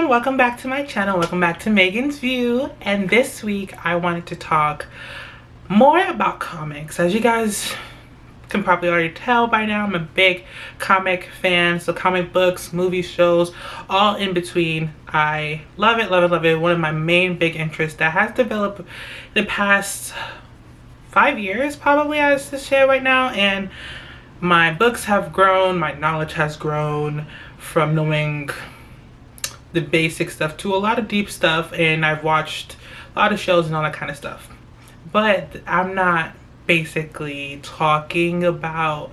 everyone, welcome back to my channel. Welcome back to Megan's View. And this week I wanted to talk more about comics. As you guys can probably already tell by now, I'm a big comic fan. So comic books, movie shows, all in between. I love it, love it, love it. One of my main big interests that has developed the past 5 years probably, as to share right now. And my books have grown, my knowledge has grown from knowing the basic stuff to a lot of deep stuff, and I've watched a lot of shows and all that kind of stuff. But I'm not basically talking about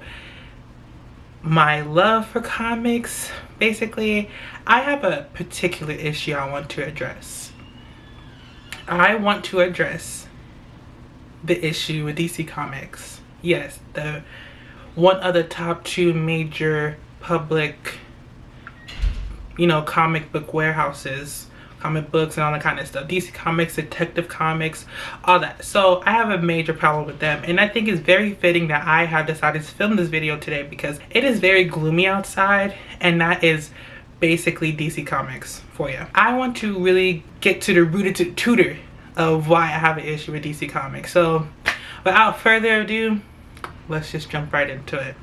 my love for comics. Basically, I have a particular issue I want to address. I want to address the issue with DC Comics. Yes, the one of the top 2 major public, comic book warehouses, comic books and all that kind of stuff. DC Comics, Detective Comics, all that. So I have a major problem with them, and I think it's very fitting that I have decided to film this video today because it is very gloomy outside, and that is basically DC Comics for you. I want to really get to the rooted tutor of why I have an issue with DC Comics. So without further ado, let's just jump right into it.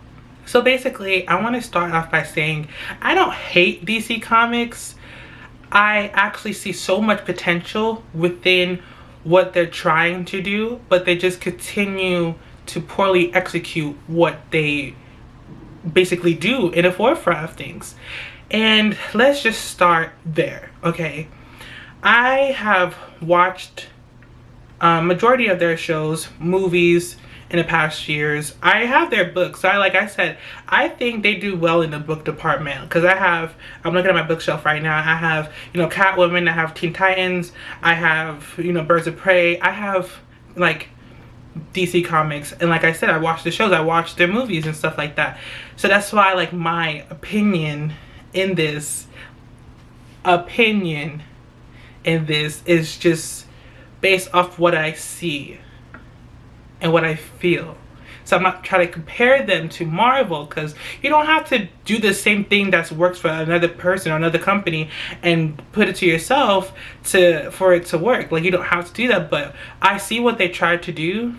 So basically, I want to start off by saying I don't hate DC Comics. I actually see so much potential within what they're trying to do, but they just continue to poorly execute what they basically do in the forefront of things. And let's just start there, okay? I have watched majority of their shows, movies, in the past years. I have their books. So like I said, I think they do well in the book department, because I'm looking at my bookshelf right now. I have, Catwoman, I have Teen Titans, I have, Birds of Prey, I have like DC Comics, and like I said, I watch the shows, I watch their movies and stuff like that. So that's why, like, my opinion in this is just based off what I see and what I feel. So I'm not trying to compare them to Marvel, because you don't have to do the same thing that's works for another person or another company and put it to yourself for it to work. Like, you don't have to do that, but I see what they tried to do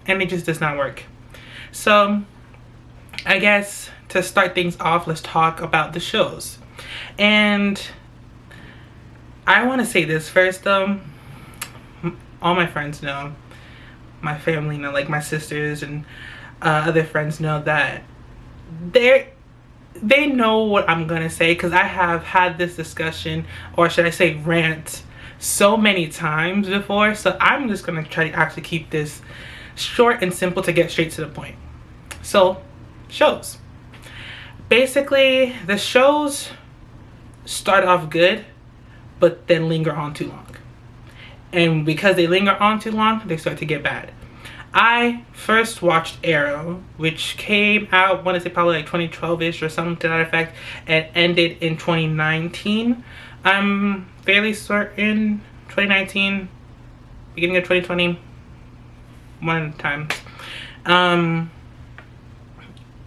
and it just does not work. So I guess to start things off, let's talk about the shows. And I want to say this first though. All my friends know, my family know, like my sisters and other friends know that they know what I'm gonna say, because I have had this discussion, or should I say rant, so many times before. So I'm just gonna try to actually keep this short and simple to get straight to the point. So shows, basically the shows start off good but then linger on too long. And because they linger on too long, they start to get bad. I first watched Arrow, which came out, I want to say probably like 2012-ish or something to that effect, and ended in 2019. I'm fairly certain 2019, beginning of 2020, one time.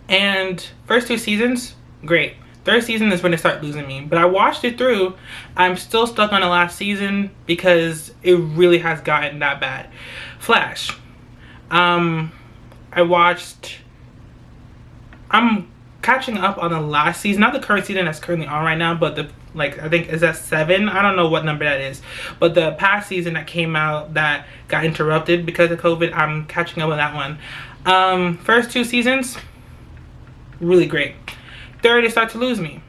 And first 2 seasons, great. 3rd season is when it started losing me, but I watched it through. I'm still stuck on the last season because it really has gotten that bad. Flash, I'm catching up on the last season, not the current season that's currently on right now, but I think, is that 7? I don't know what number that is, but the past season that came out that got interrupted because of COVID, I'm catching up on that one. First 2 seasons, really great. 3rd, it started to lose me.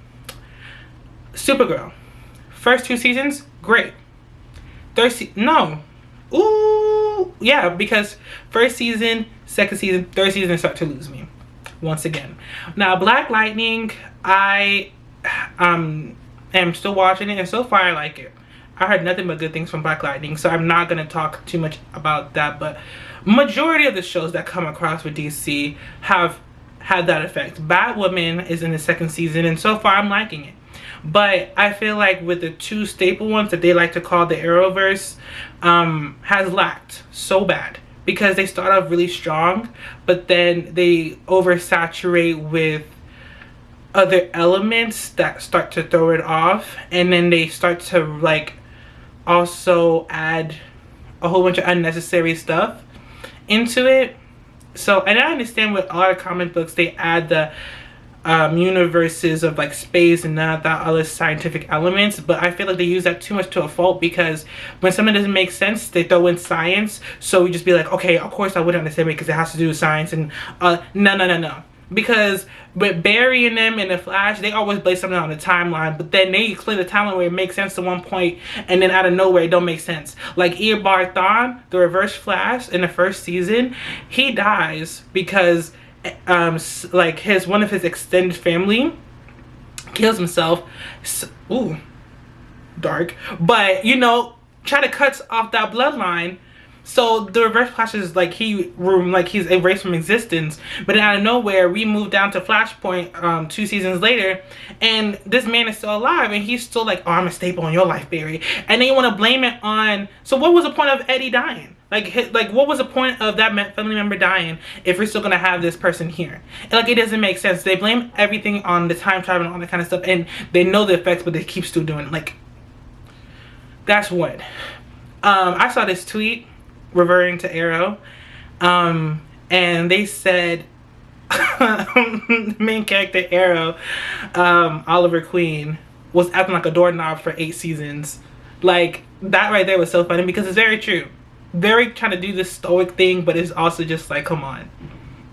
Supergirl, first 2 seasons, great. 3rd no. Ooh, yeah, because 1st season, 2nd season, 3rd season, it started to lose me once again. Now, Black Lightning, I am still watching it, and so far I like it. I heard nothing but good things from Black Lightning, so I'm not going to talk too much about that, but majority of the shows that come across with DC have had that effect. Batwoman is in the 2nd season, and so far I'm liking it. But I feel like with the 2 staple ones that they like to call the Arrowverse, has lacked so bad. because they start off really strong, but then they oversaturate with other elements that start to throw it off, and then they start to like also add a whole bunch of unnecessary stuff into it. So, and I understand with a lot of comic books they add the universes of like space and that other scientific elements, but I feel like they use that too much to a fault, because when something doesn't make sense they throw in science, so we just be like, okay, of course I wouldn't understand it because it has to do with science. And no, because with Barry and them in the Flash, they always blame something on the timeline, but then they explain the timeline where it makes sense to one point, and then out of nowhere it don't make sense. Like Eobard Thawne, the Reverse Flash in the first season, he dies because like one of his extended family kills himself. Ooh, dark. But you know, try to cut off that bloodline. So the Reverse Flash is like he's erased from existence. But out of nowhere, we move down to Flashpoint 2 seasons later, and this man is still alive, and he's still like, oh, I'm a staple in your life, Barry. And then you want to blame it on. So what was the point of Eddie dying? Like what was the point of that family member dying if we're still gonna have this person here? And like, it doesn't make sense. They blame everything on the time travel and all that kind of stuff, and they know the effects, but they keep still doing it. Like, that's what. I saw this tweet reverting to Arrow, and they said the main character Arrow, Oliver Queen, was acting like a doorknob for 8 seasons. Like, that right there was so funny, because it's very true. Very trying to do this stoic thing, but it's also just like, come on.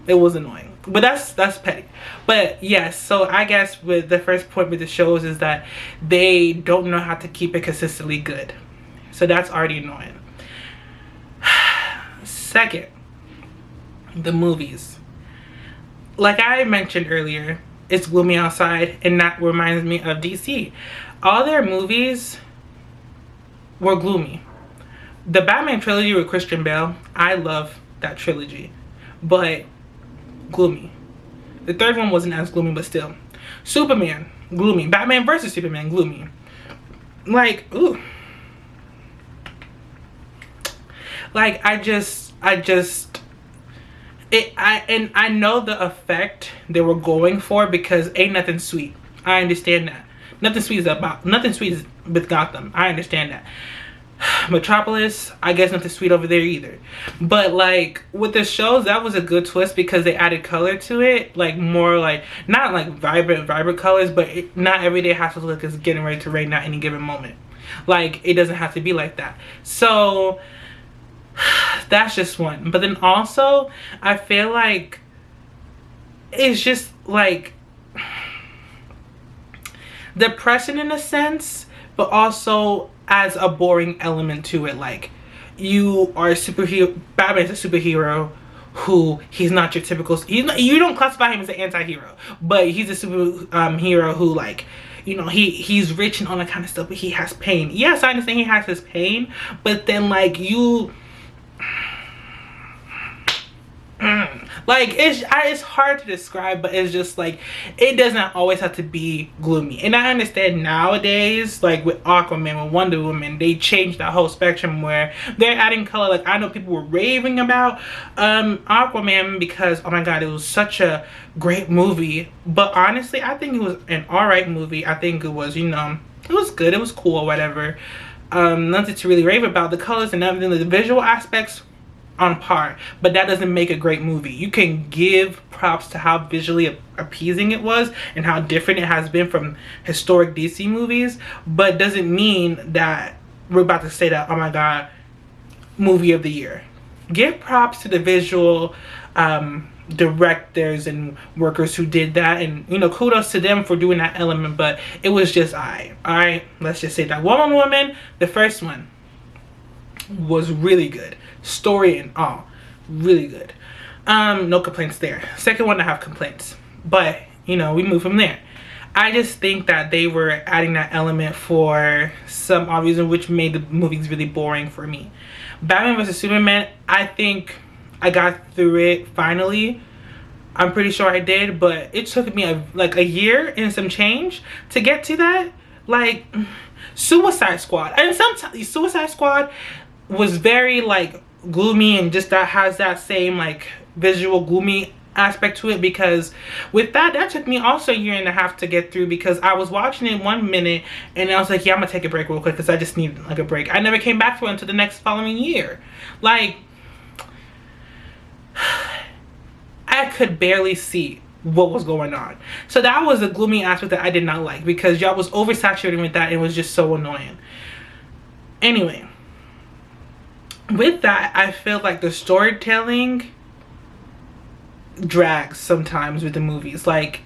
It was annoying, but that's petty. But yes, so I guess with the first point with the shows is that they don't know how to keep it consistently good, so that's already annoying. Second, the movies. Like I mentioned earlier, it's gloomy outside, and that reminds me of DC. All their movies were gloomy. The Batman trilogy with Christian Bale, I love that trilogy, but gloomy. The third one wasn't as gloomy, but still. Superman, gloomy. Batman versus Superman, gloomy. Like, ooh. Like, I know the effect they were going for, because ain't nothing sweet. I understand that. Nothing sweet is with Gotham. I understand that. Metropolis, I guess nothing sweet over there either. But like with the shows, that was a good twist, because they added color to it, like more like, not like vibrant colors, but not every day has to look as getting ready to rain at any given moment. Like, it doesn't have to be like that. So that's just one. But then also, I feel like it's just like depressing in a sense, but also as a boring element to it. Like, you are a superhero, Batman's a superhero who, he's not your typical, you don't classify him as an anti-hero, but he's a hero who, like, you know, he's rich and all that kind of stuff, but he has pain. Yes, I understand he has his pain, but then like like it's hard to describe, but it's just like, it doesn't always have to be gloomy. And I understand nowadays, like with Aquaman, with Wonder Woman, they changed that whole spectrum where they're adding color. Like, I know people were raving about Aquaman because, oh my god, it was such a great movie. But honestly, I think it was an alright movie. I think it was, you know, it was good, it was cool or whatever. Nothing to really rave about. The colors and everything, the visual aspects, on par, but that doesn't make a great movie. You can give props to how visually appeasing it was and how different it has been from historic DC movies, but doesn't mean that we're about to say that, oh my god, movie of the year. Give props to the visual directors and workers who did that, and you know, kudos to them for doing that element, but it was just alright, let's just say that. Wonder Woman, the first one, was really good. Story and all, really good. No complaints there. Second one, I have complaints, but you know, we move from there. I just think that they were adding that element for some odd reason, which made the movies really boring for me. Batman vs Superman, I think I got through it finally. I'm pretty sure I did, but it took me like a year and some change to get to that. Like Suicide Squad, and sometimes Suicide Squad was very like gloomy, and just that has that same like visual gloomy aspect to it, because with that took me also a year and a half to get through, because I was watching it 1 minute and I was like, yeah, I'm gonna take a break real quick because I just need like a break. I never came back to it until the next following year. Like, I could barely see what was going on. So that was a gloomy aspect that I did not like, because y'all was oversaturating with that and it was just so annoying. Anyway, with that, I feel like the storytelling drags sometimes with the movies. Like,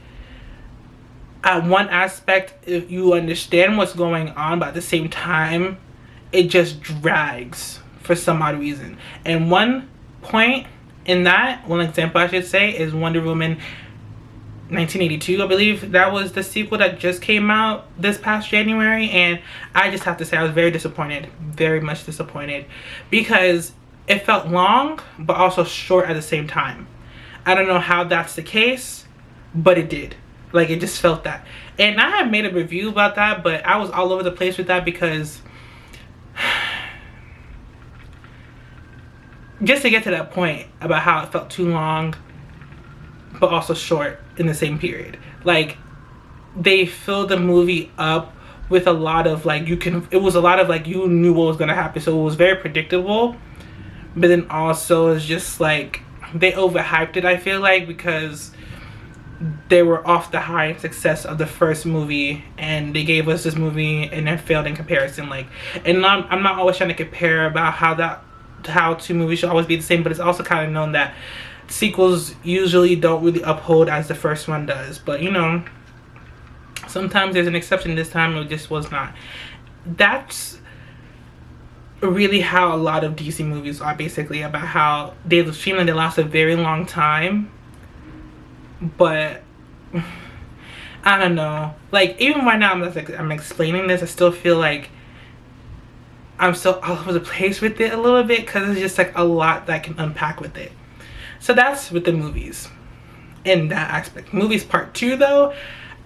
at one aspect, if you understand what's going on, but at the same time it just drags for some odd reason. And one point in that, one example I should say, is Wonder Woman 1982, I believe. That was the sequel that just came out this past January, and I just have to say I was very disappointed, very much disappointed, because it felt long but also short at the same time. I don't know how that's the case, but it did. Like, it just felt that. And I have made a review about that, but I was all over the place with that, because just to get to that point about how it felt too long but also short in the same period. Like, they filled the movie up with a lot of like, it was a lot of like, you knew what was gonna happen, so it was very predictable. But then also it's just like, they overhyped it, I feel like, because they were off the high success of the first movie, and they gave us this movie and it failed in comparison. Like, and I'm not always trying to compare about how two movies should always be the same, but it's also kind of known that sequels usually don't really uphold as the first one does. But you know, sometimes there's an exception. This time it just was not. That's really how a lot of DC movies are, basically, about how they seem like they last a very long time, but I don't know, like, even right now I'm explaining this, I still feel like I'm still all over the place with it a little bit, because it's just like a lot that I can unpack with it. So that's with the movies in that aspect. Movies part 2 though,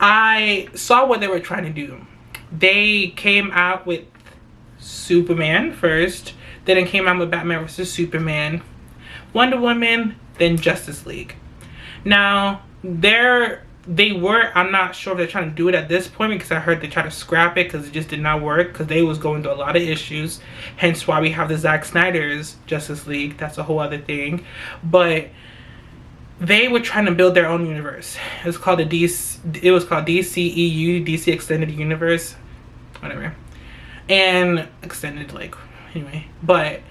I saw what they were trying to do. They came out with Superman first, then it came out with Batman vs Superman, Wonder Woman, then Justice League. Now they were, I'm not sure if they're trying to do it at this point, because I heard they tried to scrap it because it just did not work, because they was going through a lot of issues, hence why we have the Zack Snyder's Justice League. That's a whole other thing. But they were trying to build their own universe. It was called DCEU, DC Extended Universe, whatever, and extended, like, anyway. But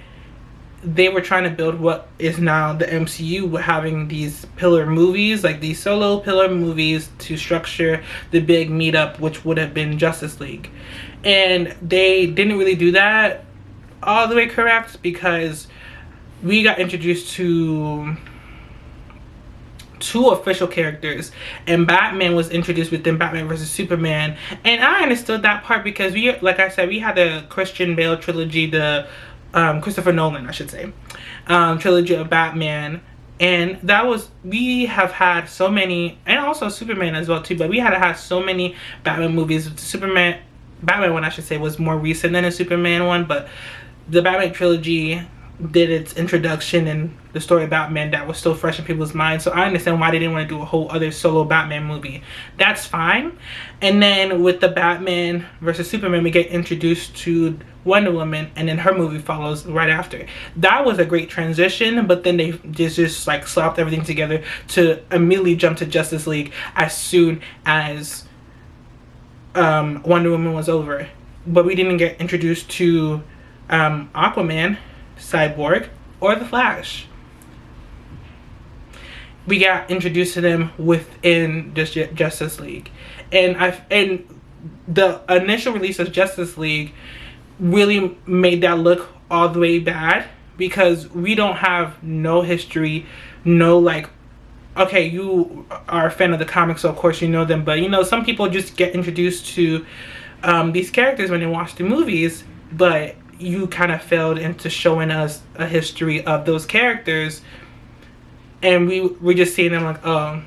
they were trying to build what is now the MCU, having these pillar movies, like these solo pillar movies, to structure the big meetup, which would have been Justice League. And they didn't really do that all the way correct, because we got introduced to 2 official characters, and Batman was introduced within Batman vs Superman. And I understood that part, because we, like I said, we had the Christian Bale trilogy, the Christopher Nolan, I should say, trilogy of Batman, and that was, we have had so many, and also Superman as well too, but we had so many Batman movies. Batman one, I should say, was more recent than the Superman one, but the Batman trilogy did its introduction and the story of Batman that was still fresh in people's minds. So I understand why they didn't want to do a whole other solo Batman movie. That's fine. And then with the Batman versus Superman, we get introduced to Wonder Woman, and then her movie follows right after. That was a great transition, but then they just like slapped everything together to immediately jump to Justice League as soon as Wonder Woman was over. But we didn't get introduced to Aquaman, Cyborg, or the Flash. We got introduced to them within Justice League, and the initial release of Justice League really made that look all the way bad, because we don't have no history, no, like, okay, you are a fan of the comics, so of course you know them, but you know, some people just get introduced to these characters when they watch the movies, but you kind of failed into showing us a history of those characters, and we're just seeing them like, oh,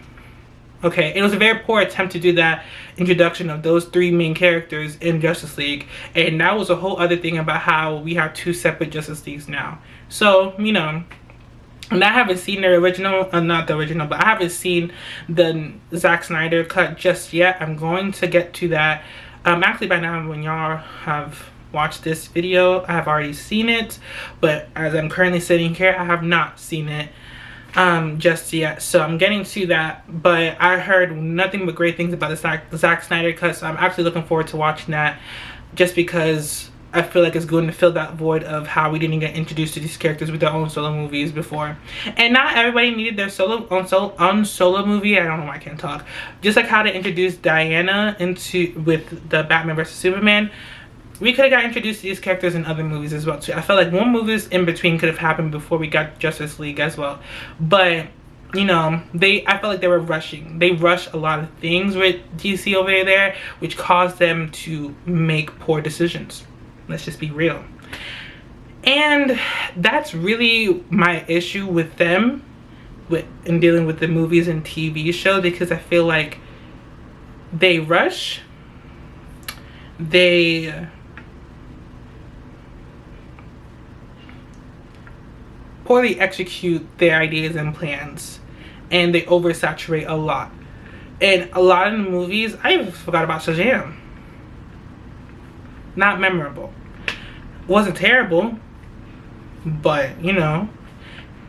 okay. It was a very poor attempt to do that introduction of those 3 main characters in Justice League, and that was a whole other thing about how we have 2 separate Justice Leagues now. So, you know, And I haven't seen the original, not the original, but I haven't seen the Zack Snyder cut just yet. I'm going to get to that. Actually, by now, when y'all have watched this video, I have already seen it. But as I'm currently sitting here, I have not seen it just yet. So I'm getting to that. But I heard nothing but great things about the Zack Snyder cut. So I'm actually looking forward to watching that, just because I feel like it's going to fill that void of how we didn't get introduced to these characters with their own solo movies before. And not everybody needed their solo movie. I don't know why I can't talk. Just like how they introduced Diana with the Batman vs Superman, we could have got introduced to these characters in other movies as well too. I felt like more movies in between could have happened before we got Justice League as well. But you know, I felt like they were rushing. They rushed a lot of things with DC over there, which caused them to make poor decisions. Let's just be real. And that's really my issue with them in dealing with the movies and TV show, because I feel like they rush. They poorly execute their ideas and plans, and they oversaturate a lot. And a lot of the movies, I even forgot about Shazam. Not memorable. Wasn't terrible, but you know,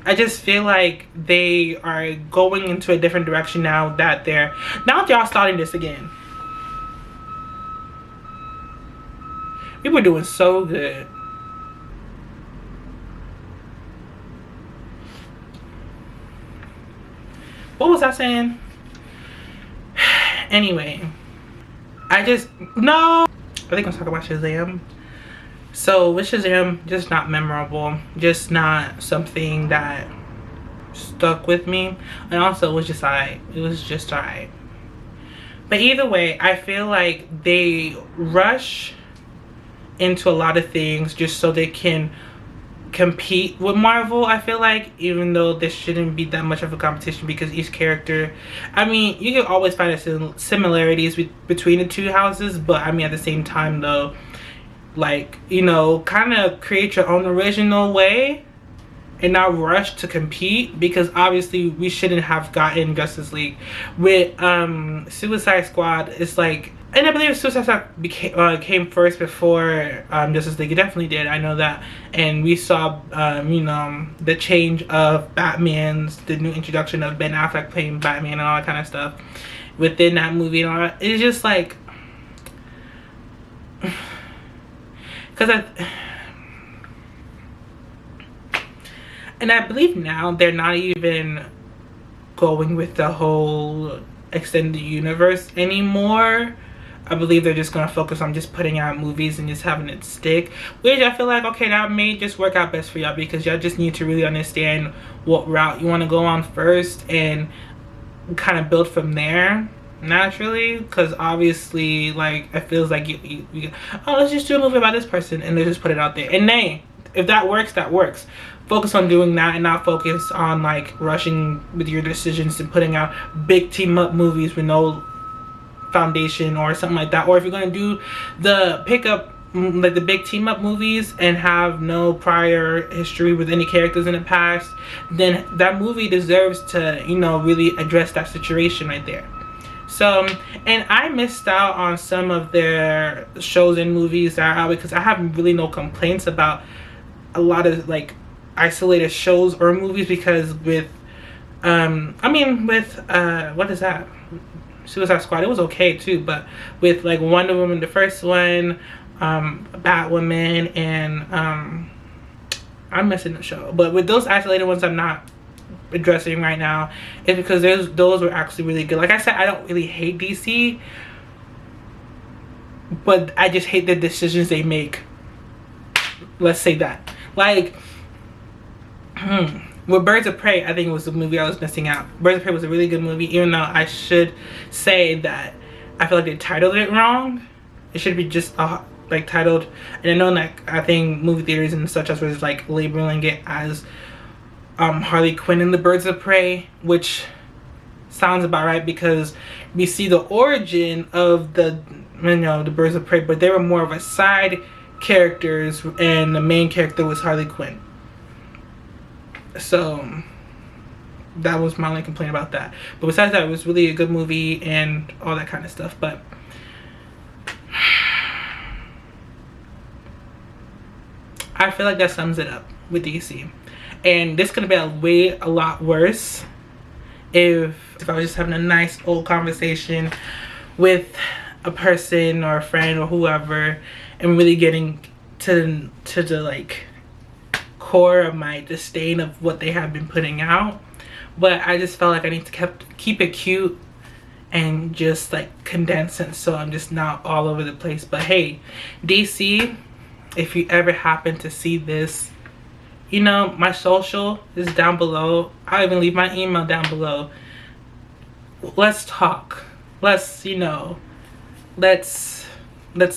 I just feel like they are going into a different direction now that y'all starting this again. We were doing so good. What was I saying? Anyway, I think I'm talking about Shazam. So with Shazam, just not memorable, just not something that stuck with me. And also it was just alright. But either way, I feel like they rush into a lot of things just so they can compete with Marvel. I feel like, even though there shouldn't be that much of a competition, because each character, I mean, you can always find similarities between the two houses, but I mean at the same time though, like, you know, kind of create your own original way and not rush to compete, because obviously we shouldn't have gotten Justice League. With Suicide Squad, it's like, and I believe Suicide Squad came first before Justice League. It definitely did, I know that. And we saw you know, the change of the new introduction of Ben Affleck playing Batman and all that kind of stuff within that movie and all that. It's just like, and I believe now they're not even going with the whole extended universe anymore. I believe they're just going to focus on just putting out movies and just having it stick, which I feel like, okay, that may just work out best for y'all, because y'all just need to really understand what route you want to go on first and kind of build from there naturally. Because obviously, like, it feels like you oh, let's just do a movie about this person and they just put it out there, and if that works, that works. Focus on doing that and not focus on like rushing with your decisions and putting out big team up movies with no foundation or something like that. Or if you're going to do the like the big team up movies and have no prior history with any characters in the past, then that movie deserves to, you know, really address that situation right there. So, and I missed out on some of their shows and movies that are out, because I have really no complaints about a lot of like isolated shows or movies, because with what is that, Suicide Squad, it was okay too. But with like Wonder Woman, the first one, Batwoman, and I'm missing the show, but with those isolated ones I'm not addressing right now, is because those were actually really good. Like I said, I don't really hate DC, but I just hate the decisions they make. Let's say that. Like, with Birds of Prey, I think it was the movie I was missing out. Birds of Prey was a really good movie, even though I should say that I feel like they titled it wrong. It should be just like titled, and I know that I think movie theaters and such as was like labeling it as Harley Quinn and the Birds of Prey, which sounds about right, because we see the origin of the Birds of Prey, but they were more of a side characters, and the main character was Harley Quinn. So That was my only complaint about that. But besides that, it was really a good movie and all that kind of stuff. But I feel like that sums it up with DC. And this could have been a lot worse if I was just having a nice old conversation with a person or a friend or whoever, and really getting to the like core of my disdain of what they have been putting out. But I just felt like I need to keep it cute and just like condense it, so I'm just not all over the place. But hey, DC, if you ever happen to see this, you know, my social is down below. I'll even leave my email down below. Let's talk. Let's, you know, let's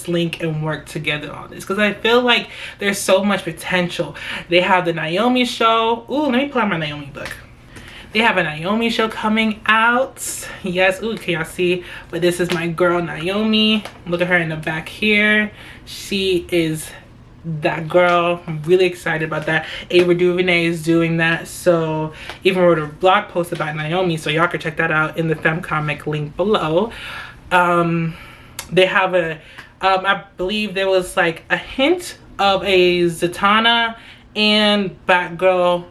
link and work together on this, because I feel like there's so much potential. They have the Naomi show. Ooh, let me pull out my Naomi book. They have a Naomi show coming out. Yes, ooh, can y'all see? But this is my girl Naomi. Look at her in the back here. She is that girl. I'm really excited about that. Ava DuVernay is doing that, so even wrote a blog post about Naomi, so y'all can check that out in the femcomic link below. They have a I believe there was like a hint of a Zatanna and Batgirl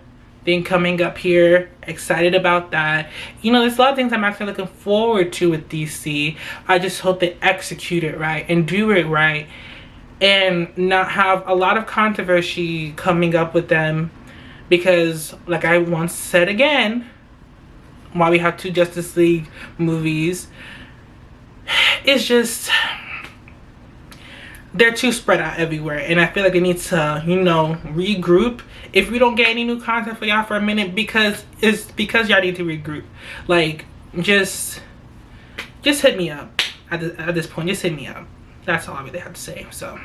thing coming up here. Excited about that. You know, there's a lot of things I'm actually looking forward to with DC. I just hope they execute it right and do it right, and not have a lot of controversy coming up with them, because like I once said again, while we have 2 Justice League movies, it's just they're too spread out everywhere, and I feel like they need to, you know, regroup. If we don't get any new content for y'all for a minute, because it's because y'all need to regroup. Like, just hit me up at this point. Just hit me up. That's all I really have to say. So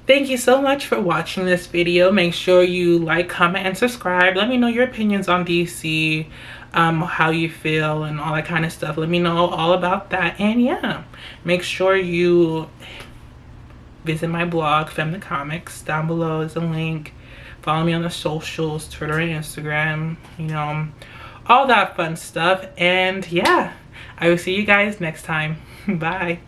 thank you so much for watching this video. Make sure you like, comment, and subscribe. Let me know your opinions on DC, how you feel and all that kind of stuff. Let me know all about that. And yeah, make sure you visit my blog, Fem the Comics. Down below is a link. Follow me on the socials, Twitter and Instagram, you know, all that fun stuff. And yeah, I will see you guys next time. Bye.